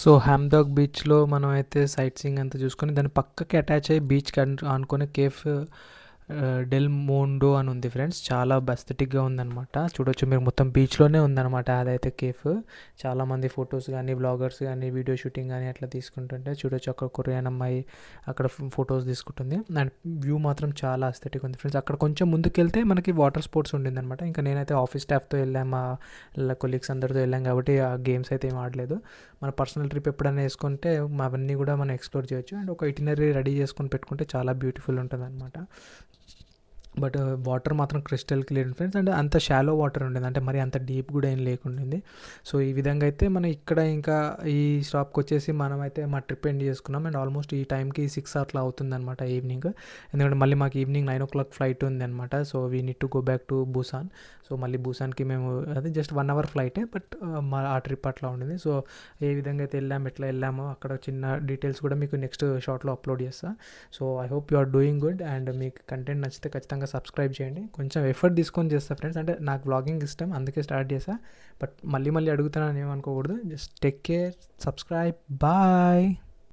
So హ్యామ్‌డాగ్ బీచ్‌లో మనమైతే sight seeing అంతా చూసుకొని దాని పక్కకి అటాచ్ అయ్యి బీచ్‌కి ఆనుకునే కేఫ్ డెల్ మోండో అని ఉంది ఫ్రెండ్స్. చాలా ఎస్థెటిక్‌గా ఉందనమాట. చూడొచ్చు మీరు, మొత్తం బీచ్‌లోనే ఉందనమాట అదైతే కేఫ్. చాలామంది ఫొటోస్ గానీ, వ్లాగర్స్ గానీ, వీడియో షూటింగ్ గానీ అట్లా తీసుకుంటుంటే చూడొచ్చు. అక్కడ కొరియన్ అమ్మాయి అక్కడ ఫొటోస్ తీసుకుంటుంది. అండ్ వ్యూ మాత్రం చాలా ఎస్థెటిక్ ఉంది ఫ్రెండ్స్. అక్కడ కొంచెం ముందుకెళ్తే మనకి వాటర్ స్పోర్ట్స్ ఉండిందనమాట. ఇంకా నేనైతే ఆఫీస్ స్టాఫ్‌తో వెళ్ళాం, మా కొలీగ్స్ అందరితో వెళ్ళాం కాబట్టి ఆ గేమ్స్ అయితే ఏం ఆడలేదు. మన పర్సనల్ ట్రిప్ ఎప్పుడైనా వేసుకుంటే అవన్నీ కూడా మనం ఎక్స్ప్లోర్ చేయొచ్చు. అండ్ ఒక ఇటినరీ రెడీ చేసుకొని పెట్టుకుంటే చాలా బ్యూటిఫుల్ ఉంటుందన్నమాట. బట్ వాటర్ మాత్రం క్రిస్టల్ క్లియర్ ఫ్రెండ్స్. అండ్ అంత షాలో వాటర్ ఉండేది, అంటే మరి అంత డీప్ కూడా ఏం లేకుండింది. సో ఈ విధంగా అయితే మనం ఇక్కడ ఇంకా ఈ స్టాప్కి వచ్చేసి మనమైతే మా ట్రిప్ ఎండ్ చేసుకున్నాం. అండ్ ఆల్మోస్ట్ ఈ టైంకి 6 అట్లా అవుతుందన్నమాట ఈవినింగ్. ఎందుకంటే మళ్ళీ మాకు ఈవినింగ్ 9 o'clock ఫ్లైట్ ఉంది అనమాట. So we need to go back to Busan. So మళ్ళీ బూసాన్కి మేము అది జస్ట్ 1 hour ఫ్లైటే, బట్ మా ఆ ట్రిప్ అట్లా ఉండింది. సో ఏ విధంగా అయితే వెళ్ళాము, ఎట్లా వెళ్ళామో అక్కడ చిన్న డీటెయిల్స్ కూడా మీకు నెక్స్ట్ షార్ట్లో అప్లోడ్ చేస్తాను. So I hope you are doing good. And మీకు కంటెంట్ నచ్చితే ఖచ్చితంగా సబ్స్క్రైబ్ చేయండి. కొంచెం ఎఫర్ట్ తీసుకొని చేస్తా ఫ్రెండ్స్, అంటే నాకు వ్లాగింగ్ ఇష్టం అందుకే స్టార్ట్ చేసా. బట్ మళ్ళీ మళ్ళీ అడుగుతున్నాను ఏమనుకోకూడదు. Just take care, subscribe, bye.